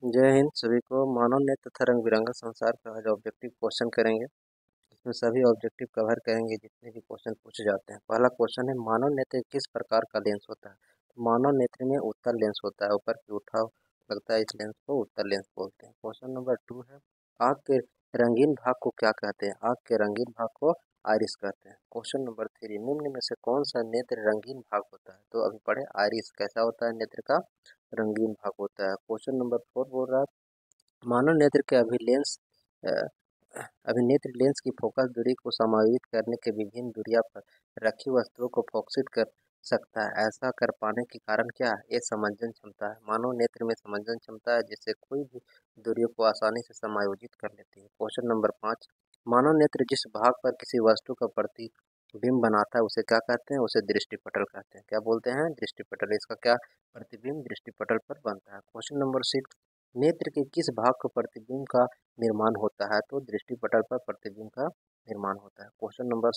जय हिंद सभी को। मानव नेत्र तथा रंग बिरंगा संसार का आज ऑब्जेक्टिव क्वेश्चन करेंगे। इसमें सभी ऑब्जेक्टिव कवर करेंगे जितने भी क्वेश्चन पूछे जाते हैं। पहला क्वेश्चन है, मानव नेत्र किस प्रकार का लेंस होता है। तो मानव नेत्र में उत्तल लेंस होता है, ऊपर की उठाव लगता है, इस लेंस को उत्तल लेंस बोलते हैं। क्वेश्चन नंबर 2 है, आँख के रंगीन भाग को क्या कहते हैं। आँख के रंगीन भाग को आइरिस कहते हैं। क्वेश्चन नंबर 3, निम्न में से कौन सा नेत्र रंगीन भाग होता है। तो अभी पढ़े, आइरिस कैसा होता है, नेत्र का रंगीन भाग होता है। क्वेश्चन नंबर 4 बोल रहा है, मानव नेत्र के अ, अभिनेत्र लेंस की फोकस दूरी को समायोजित करने के विभिन्न दूरियों पर रखी वस्तुओं को फोकसित कर सकता है। ऐसा कर पाने के कारण क्या है। ये समंजन क्षमता है। मानव नेत्र में समंजन क्षमता है, जिससे कोई भी दूरियों को आसानी से समायोजित कर लेती है। क्वेश्चन नंबर 5, मानव नेत्र जिस भाग पर किसी वस्तु का प्रतिबिंब बनाता है उसे क्या कहते हैं। उसे दृष्टिपटल कहते हैं। क्या बोलते हैं, दृष्टिपटल। इसका क्या प्रतिबिंब दृष्टिपटल पर बनता है। क्वेश्चन नंबर 6, नेत्र के किस भाग को प्रतिबिंब का निर्माण होता है। तो दृष्टिपटल पर प्रतिबिंब का निर्माण होता है। क्वेश्चन नंबर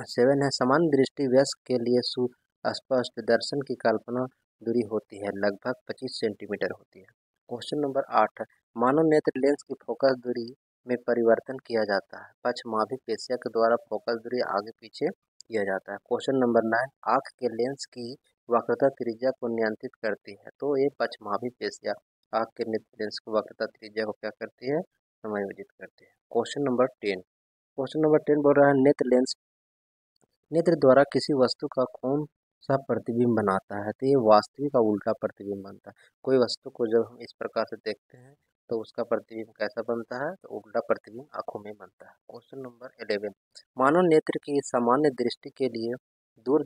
7 है, समान दृष्टि वयस्क के लिए सुस्पष्ट दर्शन की कल्पना दूरी होती है, लगभग 25 सेंटीमीटर होती है। क्वेश्चन नंबर 8 है, मानव नेत्र लेंस की फोकस दूरी में परिवर्तन किया जाता है, पक्षमाभी पेशियों के द्वारा फोकस दूरी आगे पीछे किया जाता है। क्वेश्चन नंबर 9, आँख के लेंस की वक्रता त्रिज्या को नियंत्रित करती है। तो ये पक्षमाभी पेशियाँ आँख के नेत्र लेंस की वक्रता त्रिज्या को क्या करती है, समायोजित करती है। क्वेश्चन नंबर 10 बोल रहा है, नेत्र द्वारा किसी वस्तु का कौन सा प्रतिबिंब बनाता है। तो ये वास्तविक का उल्टा प्रतिबिंब बनता है। कोई वस्तु को जब हम इस प्रकार से देखते हैं तो उसका प्रतिबिंब कैसा बनता है, तो उल्टा प्रतिबिंब आंखों में बनता है। क्वेश्चन नंबर 11, मानव नेत्र की सामान्य दृष्टि के लिए दूर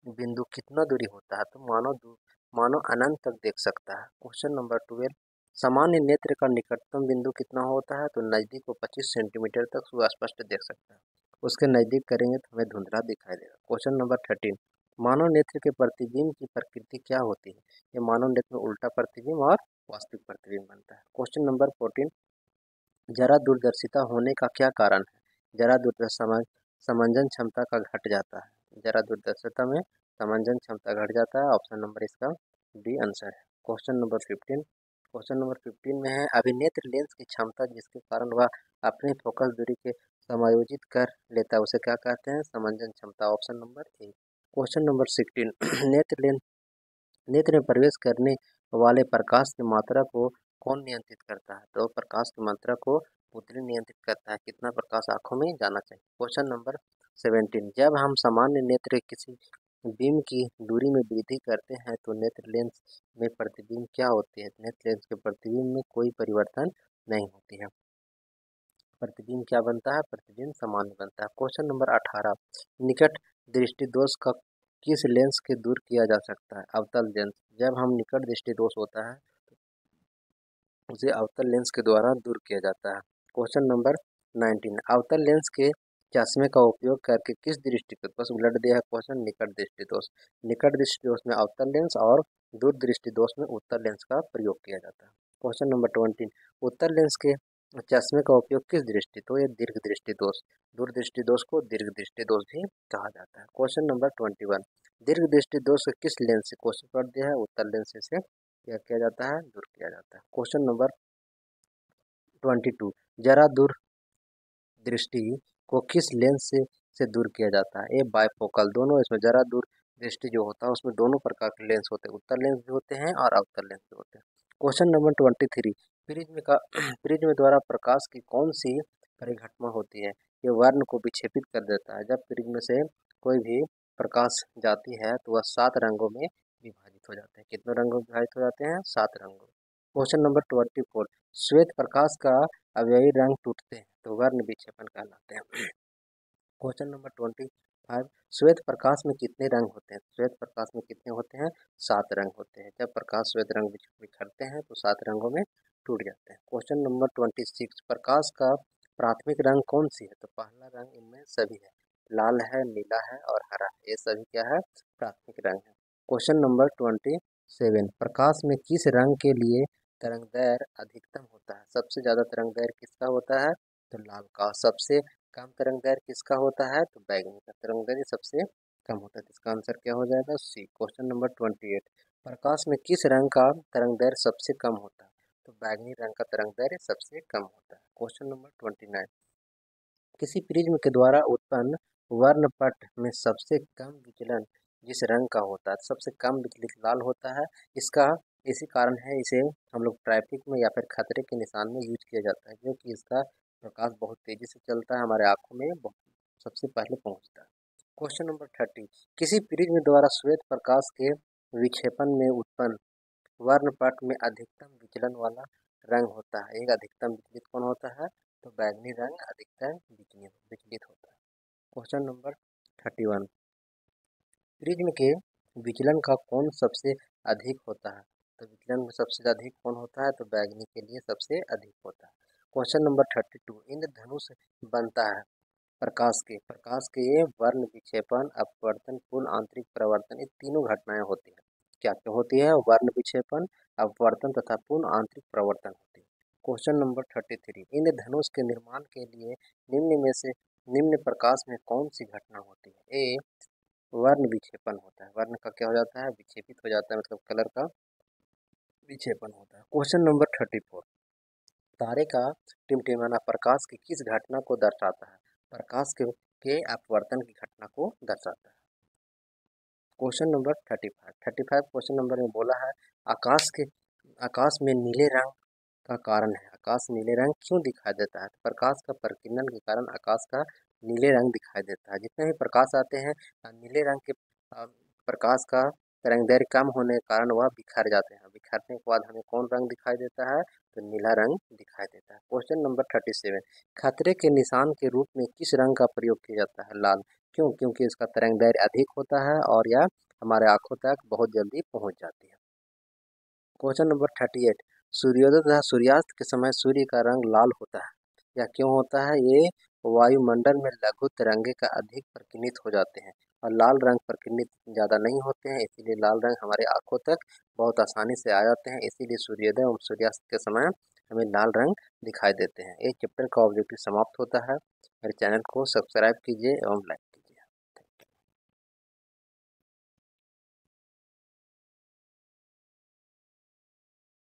बिंदु कितना दूरी होता है। तो मानव अनंत तक देख सकता है। क्वेश्चन नंबर 12, सामान्य नेत्र का निकटतम बिंदु कितना होता है। तो नज़दीक को 25 सेंटीमीटर तक सुस्पष्ट देख सकता है। उसके नज़दीक करेंगे तो हमें धुंधला दिखाई देगा। क्वेश्चन नंबर 13, मानव नेत्र के प्रतिबिंब की प्रकृति क्या होती है। ये मानव नेत्र में उल्टा प्रतिबिंब और वास्तविक प्रतिबिंब बनता है। क्वेश्चन नंबर 14, जरा दूरदर्शिता होने का क्या कारण है। जरा दूरदर्शन समंजन क्षमता का घट जाता है। जरा दूरदर्शिता में समंजन क्षमता घट जाता है। ऑप्शन नंबर इसका डी आंसर है। क्वेश्चन नंबर 15 में है, अभिनेत्र लेंस की क्षमता जिसके कारण वह अपनी फोकस दूरी के समायोजित कर लेता है उसे क्या कहते हैं, समंजन क्षमता। Option number A. Question number 16, नेत्र में प्रवेश करने वाले प्रकाश की मात्रा को कौन नियंत्रित करता है। तो प्रकाश की मात्रा को पुतली नियंत्रित करता है, कितना प्रकाश आंखों में जाना चाहिए। क्वेश्चन नंबर 17, जब हम सामान्य नेत्र किसी बीम की दूरी में वृद्धि करते हैं तो नेत्र लेंस में प्रतिबिंब क्या होती है। नेत्र लेंस के प्रतिबिंब में कोई परिवर्तन नहीं होती है। प्रतिबिंब क्या बनता है, प्रतिबिंब सामान्य बनता है। क्वेश्चन नंबर 18, निकट दृष्टि दोष का किस लेंस के दूर किया जा सकता है। अवतल लेंस। जब हम निकट दृष्टि दोष होता है उसे अवतल लेंस के द्वारा दूर किया जाता है। क्वेश्चन नंबर 19, अवतल लेंस के चश्मे का उपयोग करके किस दृष्टि को, बस उलट दिया है क्वेश्चन, निकट दृष्टि दोष। निकट दृष्टि दोष में अवतल लेंस और दूर दृष्टि दोष में उत्तल लेंस का प्रयोग किया जाता है। क्वेश्चन नंबर 20, उत्तल लेंस के चश्मे का उपयोग किस दृष्टि, तो ये दीर्घ दृष्टि दोष। दूर दृष्टि दोष को दीर्घ दृष्टि दोष भी कहा जाता है। क्वेश्चन नंबर 21, दीर्घ दृष्टि दोष किस लेंस से, क्वेश्चन कर दिया है, उत्तल लेंस से क्या किया जाता है, दूर किया जाता है। क्वेश्चन नंबर 22, जरा दूर दृष्टि को किस लेंस से दूर किया जाता है। ये बायफोकल, दोनों इसमें जरा दूर दृष्टि जो होता है उसमें दोनों प्रकार के लेंस होते हैं, उत्तल लेंस भी होते हैं और अवतल लेंस भी होते हैं। क्वेश्चन नंबर 23, प्रिज्म का प्रिज्म द्वारा प्रकाश की कौन सी परिघटना होती है। ये वर्ण को विक्षेपित कर देता है। जब प्रिज्म से कोई भी प्रकाश जाती है तो वह 7 रंगों में विभाजित हो जाते हैं। कितने रंगों में विभाजित हो जाते हैं, 7 रंगों। क्वेश्चन नंबर 24, श्वेत प्रकाश का अवयवी रंग टूटते हैं तो वर्ण विक्षेपण कहलाते हैं। क्वेश्चन नंबर 25, श्वेत प्रकाश में कितने रंग होते हैं। श्वेत प्रकाश में कितने होते हैं, 7 रंग होते हैं। जब प्रकाश श्वेत रंग बिखरते हैं तो 7 रंगों में टूट जाते हैं। क्वेश्चन नंबर 26, प्रकाश का प्राथमिक रंग कौन सी है। तो पहला रंग इनमें सभी है, लाल है, नीला है और हरा है, ये सभी क्या है, प्राथमिक रंग है। क्वेश्चन नंबर 27, प्रकाश में किस रंग के लिए तरंगदैर्घ्य अधिकतम होता है। सबसे ज़्यादा तरंगदैर्घ्य किसका होता है, तो लाल का। सबसे कम तरंगदैर्घ्य किसका होता है, तो बैंगनी का तरंगदैर्घ्य सबसे कम होता है। इसका आंसर क्या हो जाएगा? सी। क्वेश्चन नंबर 28, प्रकाश में किस रंग का तरंगदैर्घ्य सबसे कम होता है? तो बैंगनी रंग का तरंगदैर्घ्य सबसे कम होता है। क्वेश्चन नंबर 29, किसी प्रिज्म के द्वारा उत्पन्न वर्णपट में सबसे कम विचलन जिस रंग का होता है, सबसे कम विचलित लाल होता है। इसका इसी कारण है इसे हम लोग ट्रैफिक में या फिर खतरे के निशान में यूज किया जाता है, क्योंकि इसका प्रकाश बहुत तेजी से चलता है, हमारे आंखों में सबसे पहले पहुंचता है। क्वेश्चन नंबर 30, किसी प्रिज्म द्वारा श्वेत प्रकाश के विक्षेपण में उत्पन्न वर्णपट में अधिकतम विचलन वाला रंग होता है। एक अधिकतम विचलित कौन होता है? तो बैंगनी रंग अधिकतम विचलित होता है। क्वेश्चन नंबर 31, प्रिज्म के विचलन का कौन सबसे अधिक होता है? तो विचलन में सबसे अधिक कौन होता है? तो बैंगनी के लिए सबसे अधिक होता है। क्वेश्चन नंबर 32, इंद्रधनुष बनता है प्रकाश के वर्ण विक्षेपण, अपवर्तन, पूर्ण आंतरिक प्रवर्तन, ये तीनों घटनाएं होती हैं। क्या क्या होती है? वर्ण विक्षेपण, अपवर्तन तथा पूर्ण आंतरिक प्रवर्तन होती है। क्वेश्चन नंबर 33, इंद्रधनुष के निर्माण के लिए निम्न में से निम्न प्रकाश में कौन सी घटना होती है? ए वर्ण विक्षेपण होता है। वर्ण का क्या हो जाता है? विक्षेपित हो जाता है, मतलब कलर का विक्षेपण होता है। क्वेश्चन नंबर 34, तारे का टिमटिमाना प्रकाश की किस घटना को दर्शाता है? प्रकाश के अपवर्तन की घटना को दर्शाता है। क्वेश्चन नंबर 35 क्वेश्चन नंबर में बोला है आकाश में नीले रंग का कारण है। आकाश नीले रंग क्यों दिखाई देता है? तो प्रकाश का प्रकीर्णन के कारण आकाश का नीले रंग दिखाई देता है। जितने भी प्रकाश आते हैं नीले रंग के प्रकाश का तरंगदैर्घ्य कम होने के कारण वह बिखर जाते हैं। बिखरने के बाद हमें कौन रंग दिखाई देता है? तो नीला रंग दिखाई देता है। क्वेश्चन नंबर 37, खतरे के निशान के रूप में किस रंग का प्रयोग किया जाता है? लाल। क्यों? क्योंकि इसका तरंगदैर्घ्य अधिक होता है और यह हमारे आंखों तक बहुत जल्दी पहुंच जाती है। क्वेश्चन नंबर 38, सूर्योदय तथा सूर्यास्त के समय सूर्य का रंग लाल होता है। यह क्यों होता है? ये वायुमंडल में लघु तरंगे का अधिक प्रकीर्णित हो जाते हैं और लाल रंग प्रकीर्णित ज़्यादा नहीं होते हैं, इसीलिए लाल रंग हमारे आंखों तक बहुत आसानी से आ जाते हैं। इसीलिए सूर्योदय एवं सूर्यास्त के समय हमें लाल रंग दिखाई देते हैं। एक चैप्टर का ऑब्जेक्टिव समाप्त होता है। मेरे चैनल को सब्सक्राइब कीजिए एवं लाइक